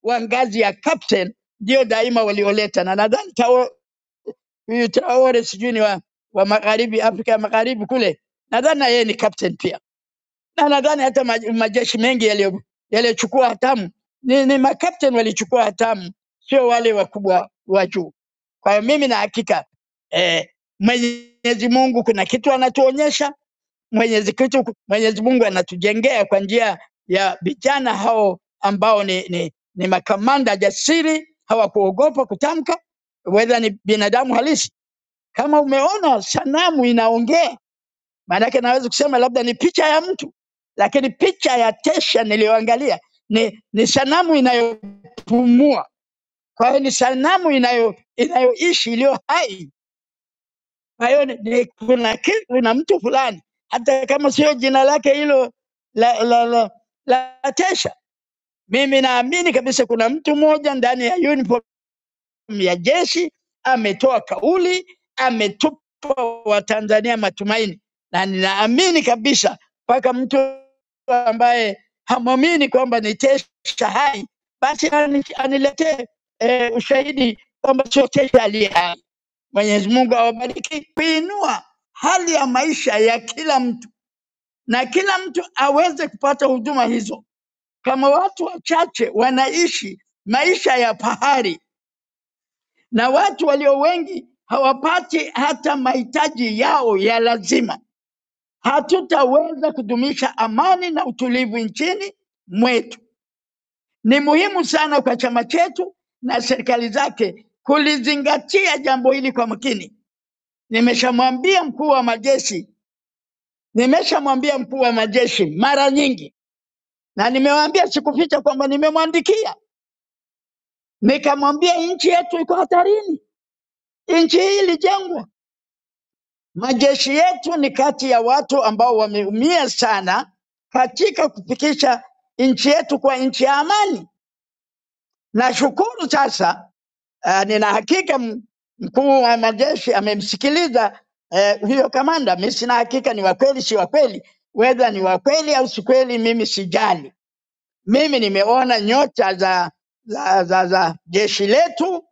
wa ngazi ya captain ndio daima walioleta, na nadhani huyu Traore sijui ni wa magharibi, Afrika ya magharibi kule, nadhani na yeye ni captain pia, na nadhani hata majeshi mengi yaliyochukua hatamu ni makapteni walichukua hatamu, sio wale wakubwa wa juu. Kwa hiyo mimi na hakika Mwenyezi Mungu kuna kitu anatuonyesha, Mwenyezi Mungu anatujengea kwa njia ya vijana hao ambao ni makamanda jasiri, hawakuogopa kutamka, whether ni binadamu halisi. Kama umeona sanamu inaongea, maana yake naweza kusema labda ni picha ya mtu, lakini picha ya Tesha niliyoangalia ni sanamu inayopumua. Kwa hiyo ni sanamu inayoishi, iliyo hai. Kwa hiyo kuna mtu fulani, hata kama sio jina lake hilo la Tesha, mimi naamini kabisa kuna mtu mmoja ndani ya uniform ya jeshi ametoa kauli, ametupa Watanzania matumaini, na ninaamini kabisa mpaka mtu ambaye hamwamini kwamba ni Tesha hai, basi aniletee ushahidi kwamba sio Tesha aliye hai. Mwenyezi Mungu awabariki, kuinua hali ya maisha ya kila mtu na kila mtu aweze kupata huduma hizo. Kama watu wachache wanaishi maisha ya fahari na watu walio wengi hawapati hata mahitaji yao ya lazima, hatutaweza kudumisha amani na utulivu nchini mwetu. Ni muhimu sana kwa chama chetu na serikali zake kulizingatia jambo hili kwa makini. Nimeshamwambia mkuu wa majeshi mara nyingi, na nimewaambia, sikuficha kwamba nimemwandikia, nikamwambia nchi yetu iko hatarini, nchi hii ilijengwa. Majeshi yetu ni kati ya watu ambao wameumia sana katika kufikisha nchi yetu kwa nchi ya amani. Nashukuru sasa, nina hakika mkuu wa majeshi amemsikiliza huyo kamanda. Mimi sina hakika ni wakweli si wakweli, whether ni wakweli au si kweli, mimi sijali. Mimi nimeona nyota za jeshi letu,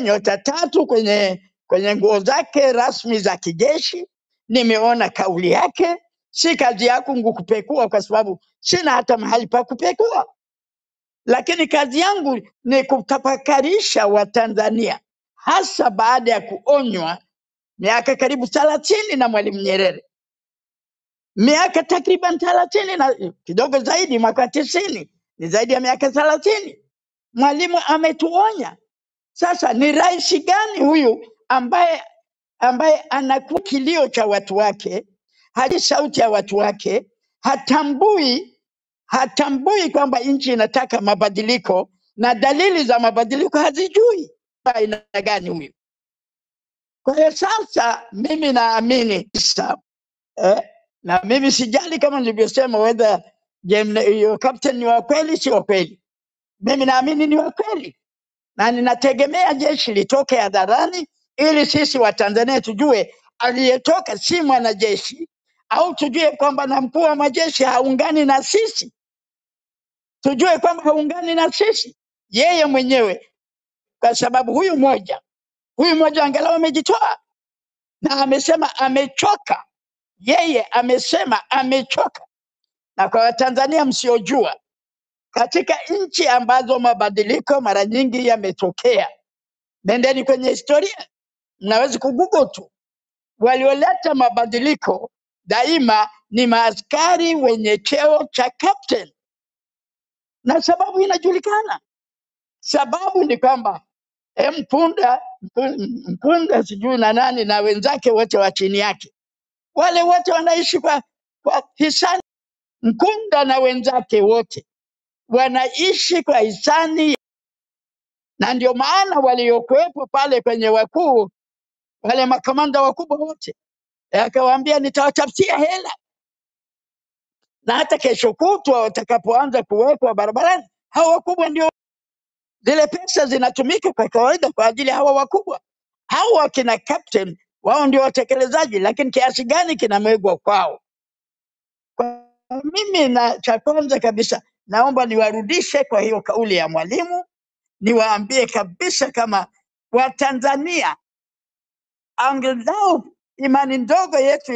nyota 3 kwenye nguo zake rasmi za kijeshi. Nimeona kauli yake. Si kazi yangu kupekua, kwa sababu sina hata mahali pa kupekua, lakini kazi yangu ni kutafakarisha Watanzania, hasa baada ya kuonywa miaka karibu 30 na Mwalimu Nyerere, miaka takriban 30 na kidogo zaidi, mwaka 90, ni zaidi ya miaka 30. Mwalimu ametuonya. Sasa ni rais gani huyu ambaye anakuwa kilio cha watu wake, hadi sauti ya watu wake, hatambui kwamba nchi inataka mabadiliko na dalili za mabadiliko hazijui? Aina gani huyu? Kwa hiyo sasa mimi naamini na mimi sijali kama nilivyosema whether captain ni wa kweli si wa kweli. Mimi naamini ni wa kweli, na ninategemea jeshi litoke hadharani ili sisi Watanzania tujue aliyetoka si mwanajeshi, au tujue kwamba na mkuu wa majeshi haungani na sisi, tujue kwamba haungani na sisi yeye mwenyewe, kwa sababu huyu mmoja angalau amejitoa na amesema amechoka. Yeye amesema amechoka. Na kwa Watanzania msiojua, katika nchi ambazo mabadiliko mara nyingi yametokea, nendeni kwenye historia, mnaweza kugugo tu, walioleta mabadiliko daima ni maaskari wenye cheo cha captain, na sababu inajulikana. Sababu ni kwamba Mkunda sijui na nani na wenzake wote wa chini yake, wale wote wanaishi kwa hisani. Mkunda na wenzake wote wanaishi kwa hisani, na ndio maana waliokuwepo pale kwenye wakuu, wale makamanda wakubwa wote, akawaambia nitawatafutia hela, na hata kesho kutwa watakapoanza kuwekwa barabarani, hawa wakubwa ndio zile pesa zinatumika kwa kawaida kwa ajili ya hawa wakubwa. Hawa kina captain wao ndio watekelezaji, lakini kiasi gani kinamegwa kwao? Kwa mimi, na cha kwanza kabisa naomba niwarudishe kwa hiyo kauli ya Mwalimu, niwaambie kabisa kama Watanzania, angalau imani ndogo yetu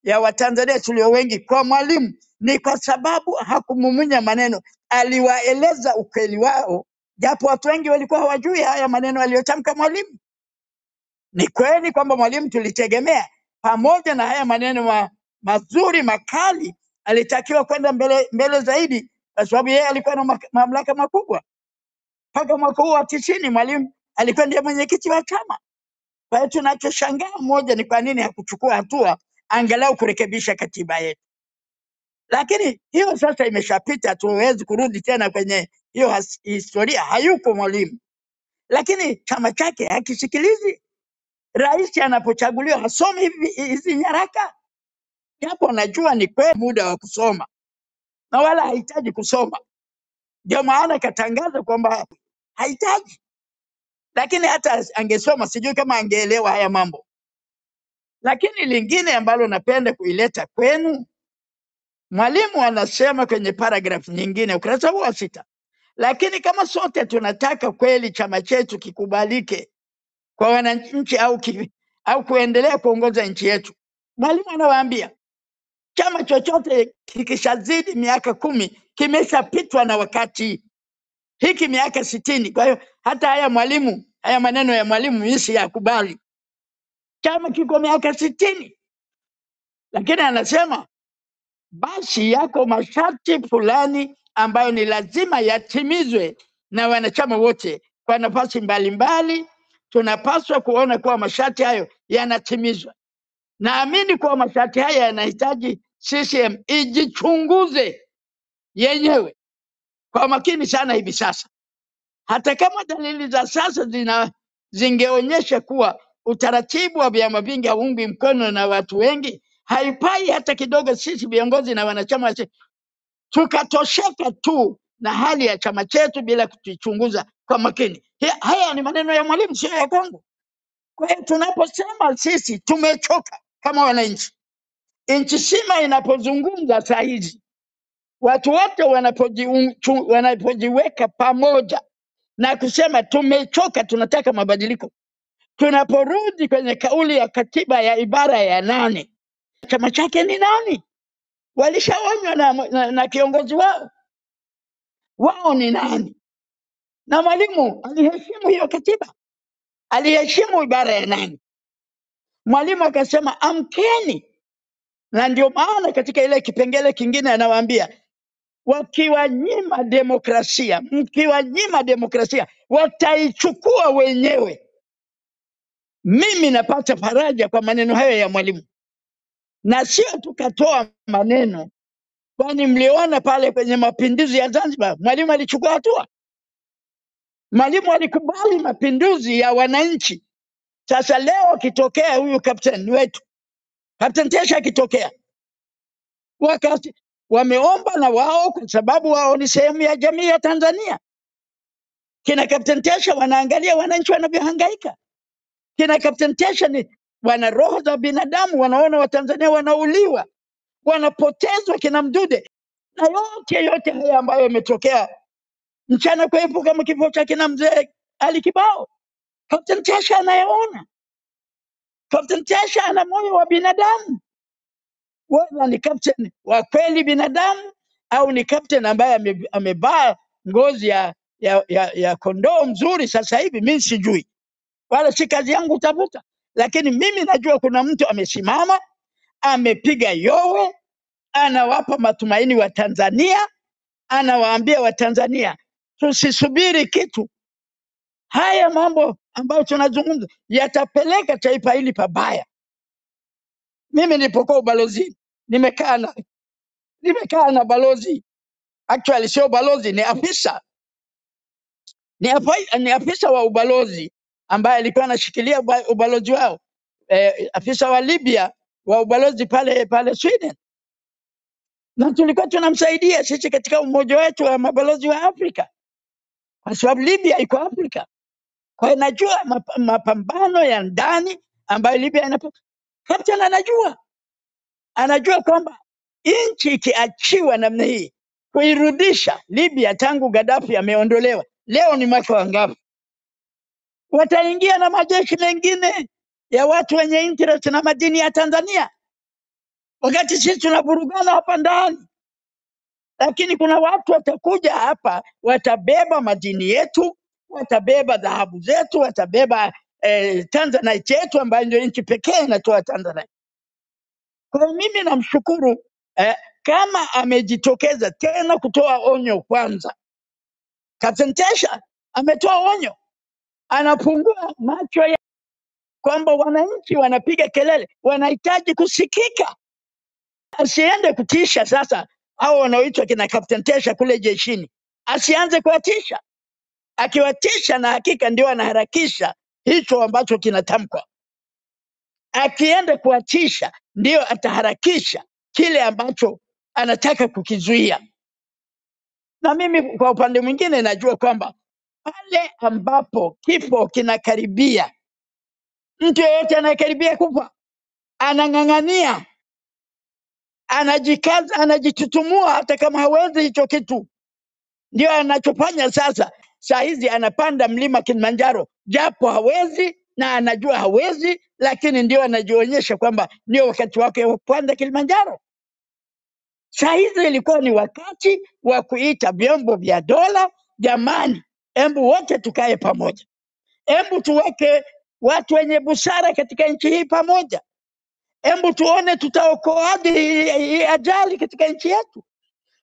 ya Watanzania tulio wengi kwa Mwalimu ni kwa sababu hakumumunya maneno, aliwaeleza ukweli wao, japo watu wengi walikuwa hawajui haya maneno aliyotamka Mwalimu. Ni kweli kwamba Mwalimu tulitegemea pamoja na haya maneno mazuri makali, alitakiwa kwenda mbele zaidi, kwa sababu yeye alikuwa na mamlaka makubwa. Mpaka mwaka huu wa 90 Mwalimu alikuwa ndiye mwenyekiti wa chama. Kwa hiyo tunachoshangaa moja ni kwa nini hakuchukua hatua angalau kurekebisha katiba yetu. Lakini hiyo sasa imeshapita, tuwezi kurudi tena kwenye hiyo historia. Hayupo Mwalimu, lakini chama chake hakisikilizi. Rais anapochaguliwa hasomi hizi nyaraka, japo anajua ni kweli muda wa kusoma na wala hahitaji kusoma. Ndio maana katangaza kwamba hahitaji, lakini hata angesoma sijui kama angeelewa haya mambo. Lakini lingine ambalo napenda kuileta kwenu, Mwalimu anasema kwenye paragraph nyingine ukurasa wa 6, lakini kama sote tunataka kweli chama chetu kikubalike kwa wananchi au kuendelea kuongoza nchi yetu, Mwalimu anawaambia chama chochote kikishazidi miaka 10 kimeshapitwa na wakati, hiki miaka 60. Kwa hiyo hata haya maneno ya Mwalimu mimi siyakubali. Chama kiko miaka 60, lakini anasema basi yako masharti fulani ambayo ni lazima yatimizwe na wanachama wote kwa nafasi mbalimbali. Tunapaswa kuona kuwa masharti hayo yanatimizwa. Naamini kuwa masharti haya yanahitaji CCM ijichunguze yenyewe kwa makini sana hivi sasa, hata kama dalili za sasa zingeonyesha kuwa utaratibu wa vyama vingi haungwi mkono na watu wengi. Haipai hata kidogo sisi viongozi na wanachama tukatosheka tu na hali ya chama chetu bila kutuchunguza kwa makini. Haya ni maneno ya Mwalimu, sio ya kwangu. Kwa hiyo tunaposema sisi tumechoka kama wananchi, nchi zima inapozungumza saa hizi, watu wote wanapojiweka pamoja na kusema tumechoka, tunataka mabadiliko, tunaporudi kwenye kauli ya katiba ya ibara ya 8, chama chake ni nani? Walishaonywa na kiongozi wao ni nani? Na Mwalimu aliheshimu hiyo katiba, aliheshimu ibara ya 8. Mwalimu akasema amkeni, na ndio maana katika ile kipengele kingine anawaambia mkiwanyima demokrasia wataichukua wenyewe. Mimi napata faraja kwa maneno hayo ya Mwalimu, na sio tukatoa maneno, kwani mliona pale kwenye mapinduzi ya Zanzibar Mwalimu alichukua hatua. Mwalimu alikubali mapinduzi ya wananchi. Sasa leo akitokea huyu kapteni wetu, Kapteni Tesha akitokea, wakati wameomba na wao, kwa sababu wao ni sehemu ya jamii ya Tanzania. Kina Kapteni Tesha wanaangalia wananchi wanavyohangaika. Kina Kapteni Tesha ni wana roho za binadamu, wanaona Watanzania wanauliwa, wanapotezwa, kina Mdude na yote haya ambayo yametokea mchana kwepo, kama kifo cha kina mzee Ali Kibao. Kapteni Tesha anayeona, Kapteni Tesha ana moyo wa binadamu. Wala ni kapteni wa kweli binadamu, au ni kapteni ambaye amevaa ngozi ya kondoo mzuri sasa hivi, mimi sijui, wala si kazi yangu kutafuta. Lakini mimi najua kuna mtu amesimama, amepiga yowe, anawapa matumaini wa Tanzania, anawaambia Watanzania tusisubiri kitu. Haya mambo ambayo tunazungumza yatapeleka taifa hili pabaya. Mimi nilipokuwa ubalozini nimekaa na balozi, actually sio balozi, ni afisa wa ubalozi ambaye alikuwa anashikilia ubalozi wao, afisa wa Libya wa ubalozi pale Sweden, na tulikuwa tunamsaidia sisi katika umoja wetu wa mabalozi wa Afrika, kwa sababu Libya iko Afrika. Kwa hiyo najua mapambano ya ndani ambayo Libya inapata. Kapteni anajua kwamba nchi ikiachiwa namna hii kuirudisha Libya tangu Gaddafi ameondolewa. Leo ni mwaka wa ngapi? Wataingia na majeshi mengine ya watu wenye interest na madini ya Tanzania, wakati sisi tunavurugana hapa ndani. Lakini kuna watu watakuja hapa, watabeba madini yetu, watabeba dhahabu zetu, watabeba Tanzanite yetu ambayo ndio nchi pekee inatoa Tanzanite. Kwa hiyo mimi namshukuru kama amejitokeza tena kutoa onyo. Kwanza Captain Tesha ametoa onyo, anafungua macho ya kwamba wananchi wanapiga kelele, wanahitaji kusikika. Asiende kutisha sasa hao wanaoitwa kina Captain Tesha kule jeshini, asianze kuwatisha. Akiwatisha na hakika ndio anaharakisha hicho ambacho kinatamkwa. Akienda kuwatisha ndio ataharakisha kile ambacho anataka kukizuia. Na mimi kwa upande mwingine najua kwamba pale ambapo kifo kinakaribia, mtu yeyote anayekaribia kufa anang'ang'ania, anajikaza, anajitutumua hata kama hawezi hicho kitu. Ndio anachofanya sasa. Saa hizi anapanda mlima Kilimanjaro japo hawezi na anajua hawezi, lakini ndio anajionyesha kwamba ndio wakati wake wa kupanda Kilimanjaro. Saa hizi ilikuwa ni wakati wa kuita vyombo vya dola, jamani, hebu wote tukae pamoja, hebu tuweke watu wenye busara katika nchi hii pamoja, hebu tuone tutaokoaje hii ajali katika nchi yetu,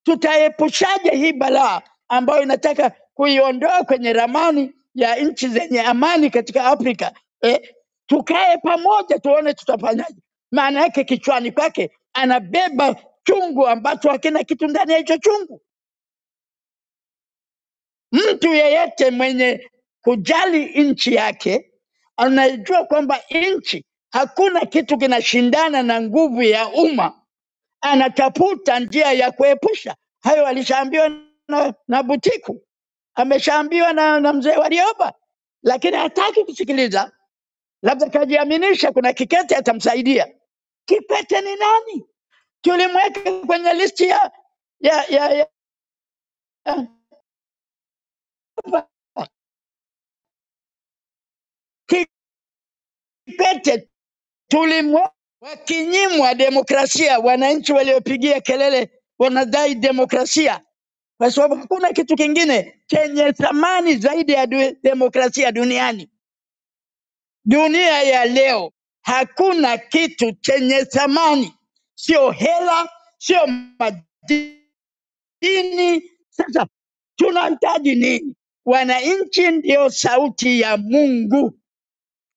tutaepushaje hii balaa ambayo inataka kuiondoa kwenye ramani ya nchi zenye amani katika Afrika. Tukae pamoja tuone tutafanyaje. Maana yake kichwani kwake anabeba chungu ambacho hakina kitu ndani ya hicho chungu. Mtu yeyote mwenye kujali nchi yake anajua kwamba nchi hakuna kitu kinashindana na nguvu ya umma, anatafuta njia ya kuepusha hayo. Alishaambiwa na Butiku, ameshaambiwa na mzee Warioba, lakini hataki kusikiliza. Labda kajiaminisha kuna Kikwete atamsaidia. Kikwete ni nani? Tulimweka kwenye listi ya Kikwete tulimweka. Wakinyimwa demokrasia, wananchi waliopigia kelele wanadai demokrasia, kwa sababu hakuna kitu kingine chenye thamani zaidi ya demokrasia duniani. Dunia ya leo hakuna kitu chenye thamani, sio hela, sio madini. Sasa tunahitaji nini? Wananchi ndio sauti ya Mungu.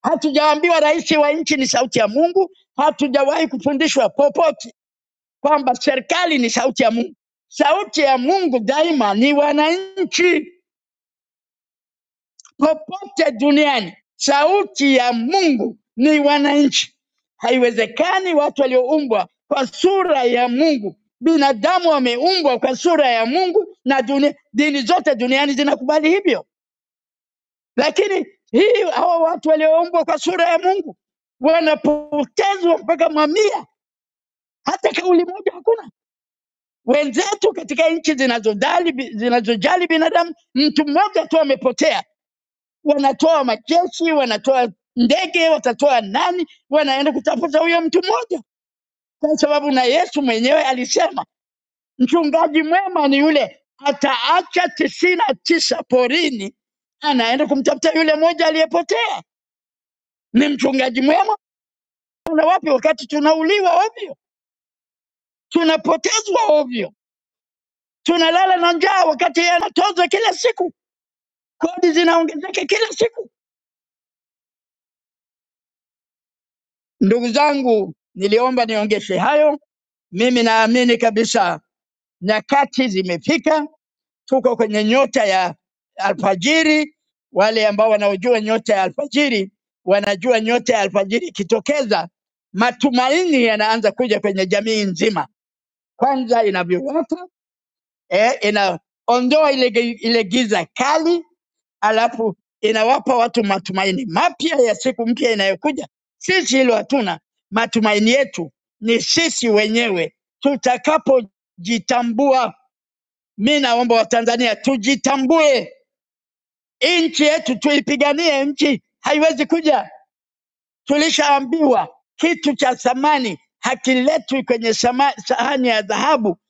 Hatujaambiwa rais wa nchi ni sauti ya Mungu, hatujawahi kufundishwa popote kwamba serikali ni sauti ya Mungu. Sauti ya Mungu daima ni wananchi. Popote duniani sauti ya Mungu ni wananchi. Haiwezekani watu walioumbwa kwa sura ya Mungu, binadamu wameumbwa kwa sura ya Mungu na dini zote duniani zinakubali hivyo. Lakini hawa watu walioumbwa kwa sura ya Mungu wanapotezwa mpaka mamia, hata kauli moja hakuna. Wenzetu katika nchi zinazojali binadamu, mtu mmoja tu amepotea, wanatoa majeshi, wanatoa ndege, watatoa nani, wanaenda kutafuta huyo mtu mmoja, kwa sababu na Yesu mwenyewe alisema mchungaji mwema ni yule ataacha 99 porini, anaenda kumtafuta yule mmoja aliyepotea. Ni mchungaji mwema. Una wapi wakati tunauliwa ovyo, tunapotezwa ovyo, tunalala na njaa wakati yanatozwa kila siku, kodi zinaongezeka kila siku. Ndugu zangu, niliomba niongeze hayo. Mimi naamini kabisa nyakati zimefika, tuko kwenye nyota ya alfajiri. Wale ambao wanaojua nyota ya alfajiri wanajua nyota ya alfajiri ikitokeza, matumaini yanaanza kuja kwenye jamii nzima. Kwanza inavyowaka, inaondoa ile giza kali, alafu inawapa watu matumaini mapya ya siku mpya inayokuja. Sisi hilo hatuna. Matumaini yetu ni sisi wenyewe tutakapojitambua Mimi naomba Watanzania tujitambue, nchi yetu tuipiganie. Nchi haiwezi kuja, tulishaambiwa kitu cha thamani hakiletwi kwenye sahani ya dhahabu,